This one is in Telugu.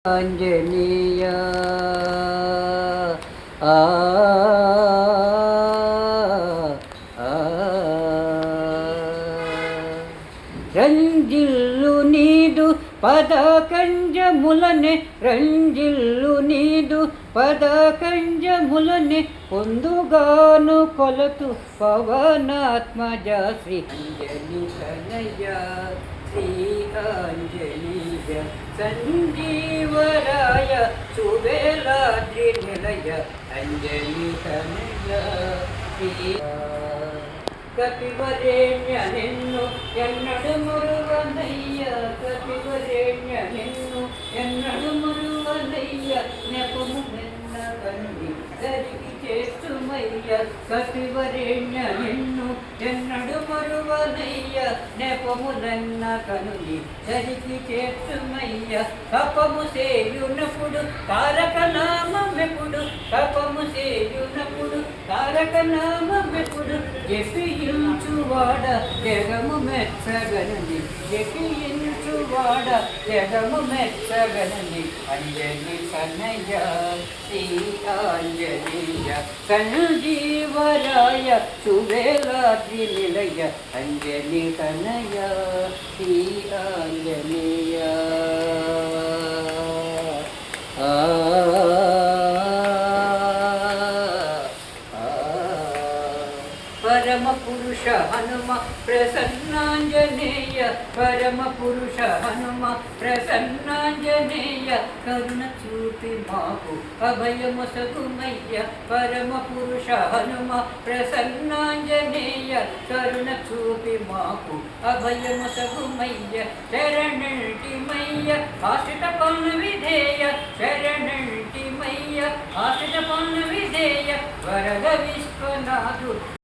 ఆంజనేయ ఆ రంజిల్లు నీదు పదకంజములనే రంజిల్లు నీదు పదకంజములనే పొందుగాను కొలతు పవనాత్మజ శ్రీ అంజలి తనయ శ్రీ ఆంజనేయ సంజీవరాయ సువేలాద్రి నిలయ అంజలి తనయ శ్రీ కపివరేణ్య నిన్ను ఎన్నడు మురువనయ్య కపివరేణ్య నిన్ను ఎన్నడు మురువనయ్య నెపము నిన్న కండి దరికి చేస్తుమయ్య కపివరేణ్య నిన్ను ఎన్నడు మరువనయ్య నెపములన్న కనుని దరికి చేస్తుమయ్య కపము సేయునప్పుడు తారక నామమెప్పుడు కపము సేయునప్పుడు తారక నామమెప్పుడు జపించువాడ జగము మెచ్చగనని జపించువాడ జగము మెచ్చగనని అంజలి కన్నయ్య శ్రీ ఆంజనేయ సంజీవరాయ సువేలాద్రి నిలయ అంజలి కన్నయ్య శ్రీ ఆంజనేయ పరమ పురుష హనుమ ప్రసన్నాంజనేయ పరమ పురుష హనుమ ప్రసన్నాంజనేయ కరుణ చూపి మాకు అభయమొసగుమయ్య పరమ పురుష హనుమ ప్రసన్నాంజనేయ కరుణ చూపి మాకు అభయమొసగుమయ్య శరణంటిమయ్య ఆశ్రిత పన్ను విధేయ శరణంటిమయ్య ఆశ్రిత పన్ను విధేయ వరద విశ్వనాథు